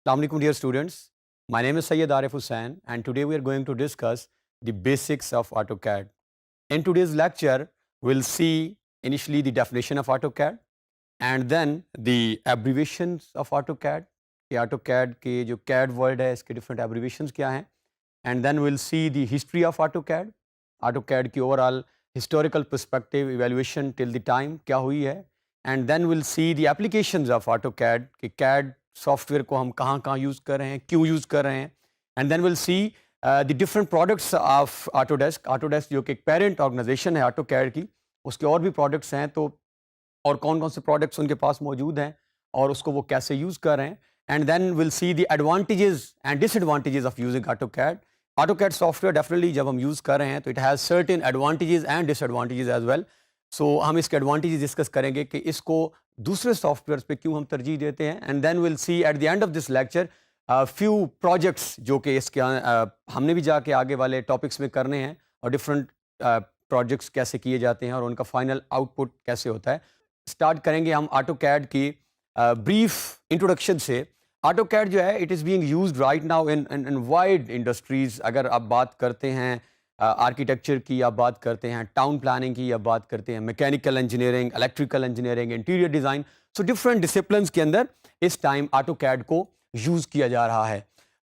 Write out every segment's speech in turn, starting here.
Assalamu alaikum dear students. My name is Sayyid Arif Hussain and today we are going to discuss the basics of AutoCAD. In today's lecture, we'll see initially the definition of AutoCAD and then the abbreviations of AutoCAD. کہ AutoCAD کے جو CAD word ہے اس کے different abbreviations کیا ہیں, and then we'll see the history of AutoCAD. AutoCAD کی overall historical perspective evaluation till the time کیا ہوئی ہے, and then we'll see the applications of AutoCAD کہ CAD سافٹ ویئر کو ہم کہاں کہاں یوز کر رہے ہیں, کیوں یوز کر رہے ہیں, and then will see the different products of Autodesk. Autodesk جو کہ ایک پیرنٹ آرگنائزیشن ہے AutoCAD کی, اس کے اور بھی پروڈکٹس ہیں, تو اور کون کون سے پروڈکٹس ان کے پاس موجود ہیں اور اس کو وہ کیسے یوز کر رہے ہیں, and then will see the advantages and disadvantages of using AutoCAD. AutoCAD software definitely جب ہم یوز کر رہے ہیں تو it has certain advantages and disadvantages as well. So ہم اس کے ایڈوانٹیجز ڈسکس کریں گے کہ اس کو دوسرے سافٹ ویئرس پہ کیوں ہم ترجیح دیتے ہیں, and then will see at the end of this lecture few projects جو کہ اس کے ہم نے بھی جا کے آگے والے ٹاپکس میں کرنے ہیں, اور ڈفرنٹ پروجیکٹس کیسے کیے جاتے ہیں اور ان کا فائنل آؤٹ پٹ کیسے ہوتا ہے. اسٹارٹ کریں گے ہم AutoCAD کی بریف انٹروڈکشن سے. AutoCAD جو ہے it is being used right now in wide industries. اگر آپ بات کرتے ہیں آرکیٹیکچر کی, آپ بات کرتے ہیں ٹاؤن پلاننگ کی, آپ بات کرتے ہیں mechanical engineering, electrical engineering, interior design, so different disciplines کے اندر اس ٹائم AutoCAD کو یوز کیا جا رہا ہے.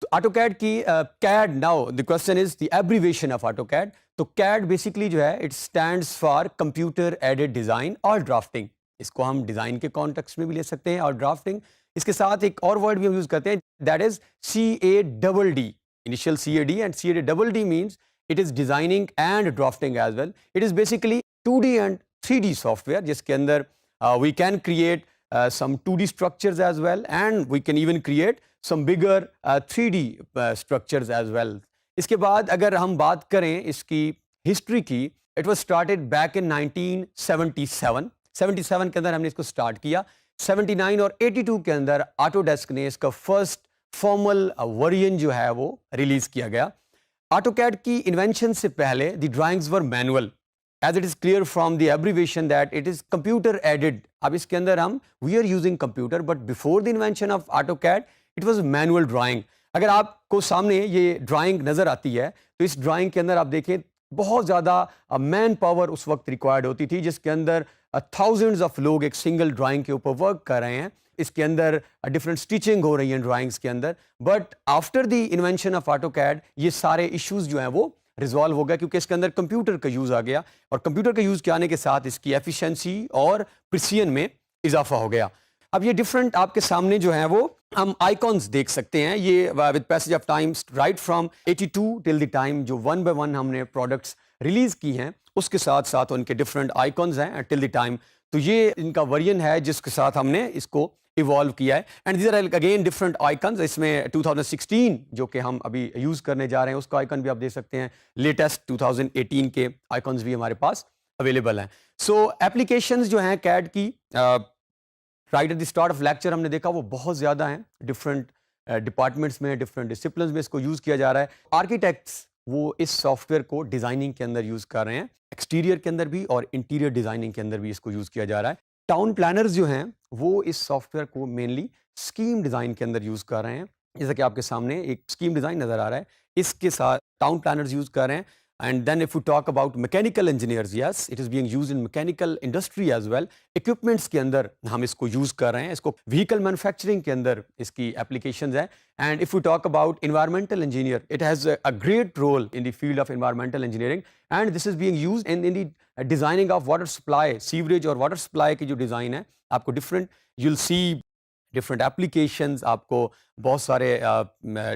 تو AutoCAD کی CAD now the question is the abbreviation of AutoCAD. تو CAD بیسکلی جو ہے it stands for computer aided design اور ڈرافٹنگ. اس کو ہم ڈیزائن کے کانٹیکسٹ میں بھی لے سکتے ہیں اور ڈرافٹنگ. اس کے ساتھ ایک اور ورڈ بھی ہم یوز کرتے ہیں, that is CADD. Initial CAD and CADD means it is designing and drafting as well. It is basically 2D and 3D software جس کے اندر we can create some 2D structures as well, and we can even create some bigger 3D structures as well. اس کے بعد اگر ہم بات کریں اس کی history کی, it was started back in 1977. 77 کے اندر ہم نے اس کو سٹارٹ کیا. 79 اور 82 کے اندر آٹوڈیسک نے اس کا فرسٹ فارمل ورژن جو ہے وہ ریلیز کیا گیا. AutoCAD کی انوینشن سے پہلے the drawings were manual, as it is clear from the abbreviation that it is computer aided. اب اس کے اندر ہم we are using computer, but before the invention of AutoCAD it was manual drawing. اگر آپ کو سامنے یہ ڈرائنگ نظر آتی ہے تو اس ڈرائنگ کے اندر آپ دیکھیں بہت زیادہ مین پاور اس وقت ریکوائرڈ ہوتی تھی, جس کے اندر تھاؤزنڈز آف لوگ ایک سنگل ڈرائنگ کے اوپر ورک کر رہے ہیں. اس کے اندر ڈفرینٹ اسٹیچنگ ہو رہی ہیں ڈرائنگس کے اندر. But after the invention of AutoCAD یہ سارے ایشوز جو ہیں وہ ریزالو ہو گئے, کیونکہ اس کے اندر کمپیوٹر کا یوز آ گیا, اور کمپیوٹر کا یوز کے آنے کے ساتھ اس کی ایفیشنسی اور پریسیژن میں اضافہ ہو گیا. اب یہ ڈفرینٹ آپ کے سامنے جو ہیں وہ ہم آئیکونس دیکھ سکتے ہیں. یہ with passage of time right from 82 till the time جو ون بائی ون ہم نے پروڈکٹس ریلیز کی ہیں, اس کے ساتھ ساتھ ان کے ڈفرینٹ آئیکونز ہیں ٹل دی ٹائم. تو یہ ان کا ورژن ہے جس کے ساتھ ہم نے اس کو ایوالو کیا ہے. And these are again different icons. اس میں 2016 جو کہ ہم ابھی یوز کرنے جا رہے ہیں اس کا آئیکن بھی آپ دیکھ سکتے ہیں. لیٹسٹ 2018 کے آئیکنز بھی ہمارے پاس اویلیبل ہیں. سو ایپلیکیشنز جو ہیں CAD کی right at the start of lecture ہم نے دیکھا وہ بہت زیادہ ہیں. ڈفرنٹ ڈپارٹمنٹس میں, ڈفرنٹ ڈسپلنس میں اس کو یوز کیا جا رہا ہے. آرکیٹیکٹس وہ اس سافٹ ویئر کو ڈیزائننگ کے اندر یوز کر رہے ہیں, ایکسٹیریئر کے اندر بھی اور انٹیریئر ڈیزائننگ کے اندر بھی اس کو یوز کیا جا رہا ہے. ٹاؤن پلانرز جو ہیں وہ اس سافٹ ویئر کو مینلی اسکیم ڈیزائن کے اندر یوز کر رہے ہیں. جیسا کہ آپ کے سامنے ایک اسکیم ڈیزائن نظر آ رہا ہے, اس کے ساتھ ٹاؤن پلانرز یوز کر رہے ہیں. And then if you talk about mechanical engineers, yes it is being use in mechanical industry as well. Equipments کے اندر ہم اس کو یوز کر رہے ہیں, اس کو وہیکل مینوفیکچرنگ کے اندر اس کی اپلیکیشنز ہیں. And if you talk about environmental engineer, it has a great role in the field of environmental engineering, and this is being use in the designing of water supply, sewerage اور water supply کی جو design ہے. آپ کو different you will see different applications, آپ کو بہت سارے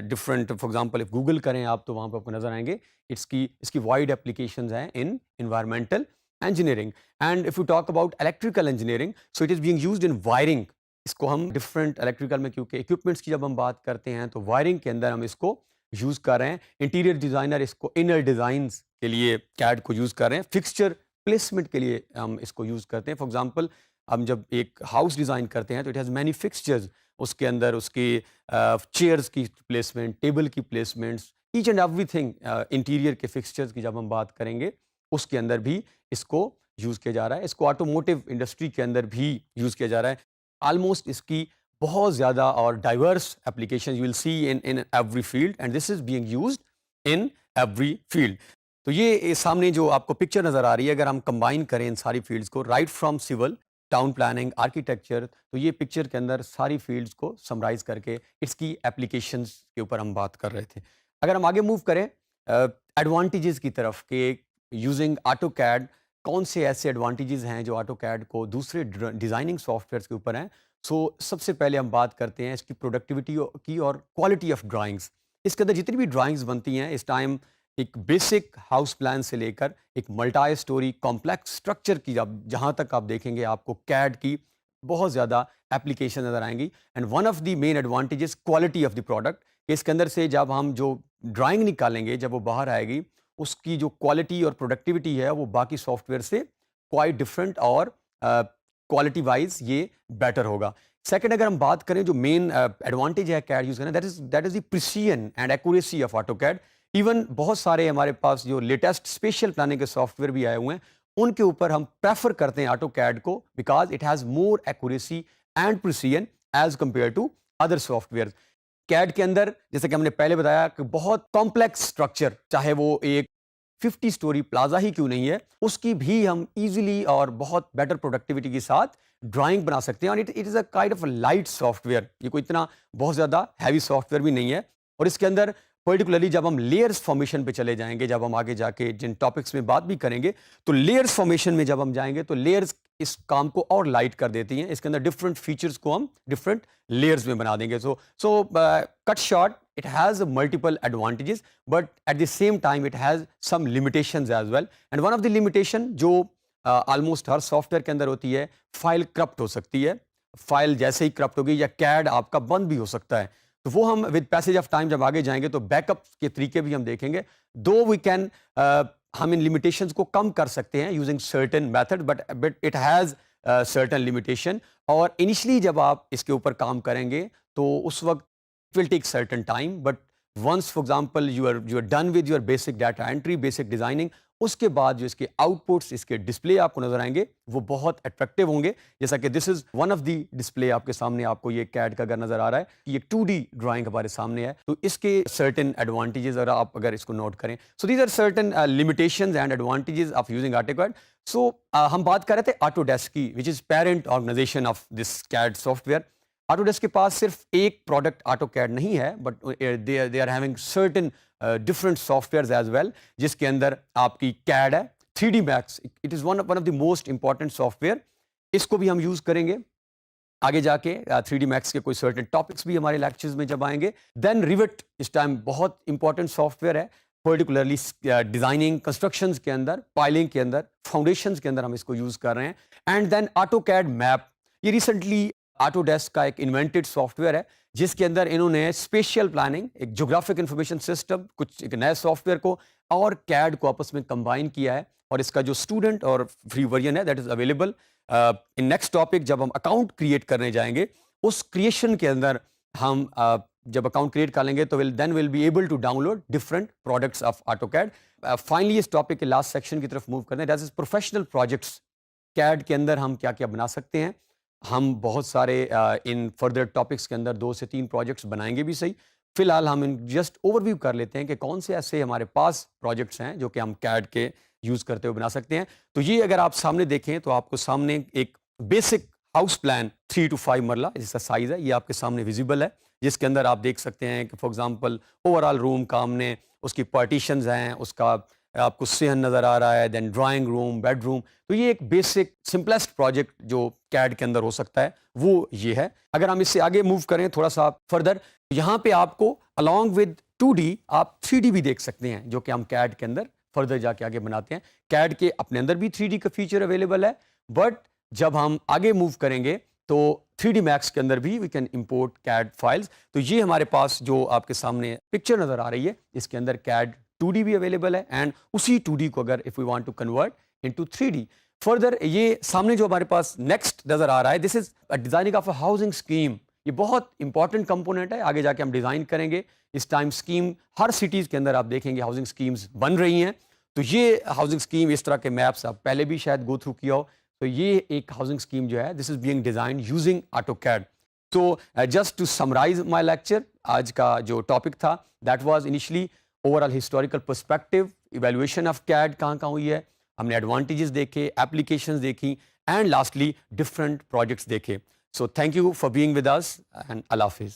different, for example if Google کریں آپ تو وہاں پہ آپ کو نظر آئیں گے اس کی وائڈ اپلیکیشنز ہیں in environmental engineering. And if you talk about electrical engineering, so it is being used in wiring. اس کو ہم ڈفرینٹ الیکٹریکل میں, کیونکہ اکوپمنٹس کی جب ہم بات کرتے ہیں تو وائرنگ کے اندر ہم اس کو یوز کر رہے ہیں. انٹیریئر ڈیزائنر اس کو انر ڈیزائنس کے لیے CAD کو یوز کر رہے ہیں. فکسچر پلیسمنٹ کے لیے ہم اس کو یوز کرتے ہیں. فار ایگزامپل ہم جب ایک ہاؤس ڈیزائن کرتے ہیں تو اٹ ہیز مینی فکسچرز, اس کے اندر اس کی چیئرز کی پلیسمنٹ, ٹیبل کی پلیسمنٹس, ایچ اینڈ ایوری تھنگ. انٹیریئر کے فکسچرز کی جب ہم بات کریں گے اس کے اندر بھی اس کو یوز کیا جا رہا ہے. اس کو آٹوموٹیو انڈسٹری کے اندر بھی یوز کیا جا رہا ہے. آلموسٹ اس کی بہت زیادہ اور diverse application you will see in every field and this is being used in every field. تو یہ سامنے جو آپ کو پکچر نظر آ رہی ہے، اگر ہم کمبائن کریں ان ساری فیلڈس کو، right from civil, town planning, architecture, تو یہ پکچر کے اندر ساری فیلڈس کو سمرائز کر کے اس کی اپلیکیشنس کے اوپر ہم بات کر رہے تھے. اگر ہم آگے موو کریں ایڈوانٹیجز کی طرف کہ یوزنگ آٹو کیڈ کون سے ایسے ایڈوانٹیجز ہیں جو آٹو کیڈ کو دوسرے ڈیزائننگ سافٹ ویئرس کے اوپر ہیں. سو سب سے پہلے ہم بات کرتے ہیں اس کی پروڈکٹیوٹی کی اور کوالٹی آف ڈرائنگس. اس کے اندر جتنی بھی ڈرائنگس بنتی ہیں اس ٹائم ایک بیسک ہاؤس پلان سے لے کر ایک ملٹائی اسٹوری کمپلیکس اسٹرکچر کی جہاں تک آپ دیکھیں گے آپ کو کیڈ کی بہت زیادہ اپلیکیشن نظر آئیں گی. And one of the main advantages quality of the product, کہ اس کے اندر سے جب ہم جو ڈرائنگ نکالیں گے جب وہ باہر آئے گی اس کی جو کوالٹی اور پروڈکٹیوٹی ہے وہ باقی سافٹ ویئر سے کوائٹ ڈفرینٹ اور کوالٹی وائز یہ بیٹر ہوگا. سیکنڈ اگر ہم بات کریں جو مین ایڈوانٹیج ہے کیڈ یوز کرنا، that is the precision and accuracy of AutoCAD. Even بہت سارے ہمارے پاس جو لیٹسٹ اسپیشل پلاننگ کے سافٹ ویئر بھی آئے ہوئے ہیں ان کے اوپر ہم پریفر کرتے ہیں آٹو کیڈ کو because it has more accuracy and precision as compare to other software. CAD کے اندر جیسے کہ ہم نے پہلے بتایا کہ بہت کمپلیکس اسٹرکچر، چاہے وہ ایک 50 اسٹوری پلازا ہی کیوں نہیں ہے، اس کی بھی ہم ایزیلی اور بہت بیٹر پروڈکٹیوٹی کے ساتھ ڈرائنگ بنا سکتے ہیں. اور it is a kind of light soft where, یہ کوئی اتنا بہت زیادہ ہیوی سافٹ ویئر بھی نہیں ہے. اور اس کے اندر پرٹیکولرلی جب ہم لیئرس فارمیشن پہ چلے جائیں گے، جب ہم آگے جا کے جن ٹاپکس میں بات بھی کریں گے، تو لیئرس فارمیشن میں جب ہم جائیں گے تو لیئرس اس کام کو اور لائٹ کر دیتی ہیں. اس کے اندر ڈفرینٹ فیچرس کو ہم ڈفرینٹ لیئرز میں بنا دیں گے. سو کٹ short it has multiple advantages but at the same time it has some limitations as well. And one of the limitation جو almost ہر سافٹ ویئر کے اندر ہوتی ہے، فائل کرپٹ ہو سکتی ہے. فائل جیسے ہی کرپٹ ہوگی یا کیڈ آپ کا بند بھی ہو سکتا ہے، تو وہ ہم ود پیسج آف ٹائم جب آگے جائیں گے تو بیک اپ کے طریقے بھی ہم دیکھیں گے. دو وی کین ہم ان لمیٹیشنز کو کم کر سکتے ہیں using certain method but it has certain limitation. اور انیشلی جب آپ اس کے اوپر کام کریں گے تو اس وقت it will take certain time but once for example you are done with your basic data entry, basic designing، اس کے بعد جو اس کے آؤٹ پٹس، اس کے ڈسپلے آپ کو نظر آئیں گے وہ بہت اٹریکٹیو ہوں گے. جیسا کہ this is one of the display آپ کے سامنے آپ کو یہ کیڈ کا اگر نظر آ رہا ہے، یہ 2D ڈرائنگ ہمارے سامنے ہے. تو اس کے سرٹن ایڈوانٹیجز اگر اس کو نوٹ کریں، so these are certain limitations and advantages of using AutoCAD. So ہم بات کر رہے تھے آٹو ڈیسک کی which is parent organization of this CAD software. Autodesk کے پاس صرف ایک پروڈکٹ آٹو کیڈ نہیں ہے but they are having certain different softwares as well, جس کے اندر آپ کی کیڈ ہے، 3D Max, it is one of the most important soft where. اس کو بھی ہم یوز کریں گے آگے جا کے. 3D میکس کے کوئی سرٹن ٹاپکس بھی ہمارے لیکچرز میں جب آئیں گے. دین ریوٹ اس ٹائم بہت امپورٹنٹ سافٹ ویئر ہے، پرٹیکولرلی ڈیزائننگ کنسٹرکشنز کے اندر، پائلنگ کے اندر، فاؤنڈیشنز کے اندر ہم اس کو یوز کر رہے ہیں. اینڈ دین آٹو کیڈ میپ، یہ ریسنٹلی آٹو ڈیسک کا ایک انوینٹڈ سافٹ ویئر ہے جس کے اندر انہوں نے اسپیشل پلاننگ، ایک جغرافک انفارمیشن سسٹم، کچھ ایک نئے سافٹ ویئر کو اور کیڈ کو آپس میں کمبائن کیا ہے. اور اس کا جو اسٹوڈنٹ اور فری ورژن ہے that is available. In next topic جب ہم اکاؤنٹ کریٹ کرنے جائیں گے، اس کریشن کے اندر ہم جب اکاؤنٹ کریٹ کر لیں گے تو then will be able to download different products of AutoCAD. Finally اس ٹاپک کے لاسٹ سیکشن کی طرف موو کرتے ہیں، that is professional projects. CAD کے اندر ہم کیا کیا بنا سکتے ہیں. ہم بہت سارے ان فردر ٹاپکس کے اندر 2 سے 3 پروجیکٹس بنائیں گے بھی صحیح. فی الحال ہم جسٹ اوور ویو کر لیتے ہیں کہ کون سے ایسے ہمارے پاس پروجیکٹس ہیں جو کہ ہم کیڈ کے یوز کرتے ہوئے بنا سکتے ہیں. تو یہ اگر آپ سامنے دیکھیں تو آپ کو سامنے ایک بیسک ہاؤس پلان 3 to 5 مرلہ جس کا سائز ہے یہ آپ کے سامنے ویزیبل ہے، جس کے اندر آپ دیکھ سکتے ہیں کہ فار ایگزامپل اوور آل روم کا ہم نے اس کی پارٹیشنز ہیں، اس کا آپ کو صحن نظر آ رہا ہے، دین ڈرائنگ روم، بیڈ روم. تو یہ ایک بیسک سمپلیسٹ پروجیکٹ جو کیڈ کے اندر ہو سکتا ہے وہ یہ ہے. اگر ہم اس سے آگے موو کریں تھوڑا سا فردر، یہاں پہ آپ کو along with 2D آپ 3D بھی دیکھ سکتے ہیں جو کہ ہم کیڈ کے اندر فردر جا کے آگے بناتے ہیں. کیڈ کے اپنے اندر بھی 3D کا فیچر اویلیبل ہے بٹ جب ہم آگے موو کریں گے تو 3D میکس کے اندر بھی وی کین امپورٹ کیڈ فائلز. تو یہ ہمارے پاس جو آپ کے سامنے پکچر نظر آ رہی ہے اس کے اندر کیڈ 2D بھی اویلیبل ہے اینڈ اسی 2D کو اگر if we want to convert into 3D. Further یہ سامنے جو ہمارے پاس نیکسٹ نظر آ رہا ہے this is designing of a housing scheme. یہ بہت امپورٹنٹ کمپوننٹ ہے، آگے جا کے ہم ڈیزائن کریں گے. اس ٹائم اسکیم ہر سٹیز کے اندر آپ دیکھیں گے ہاؤسنگ اسکیمز بن رہی ہیں. تو یہ ہاؤسنگ اسکیم اس طرح کے میپس آپ پہلے بھی شاید گو تھرو کیا ہو. تو یہ ایک ہاؤسنگ اسکیم جو ہے this is being designed using AutoCAD. So just to summarize my lecture, آج کا جو ٹاپک تھا that was initially overall historical perspective, evaluation of CAD کہاں کہاں ہوئی ہے, ہم نے ایڈوانٹیجز دیکھے, applications دیکھی, and lastly different projects دیکھے. So thank you for being with us and اللہ حافظ.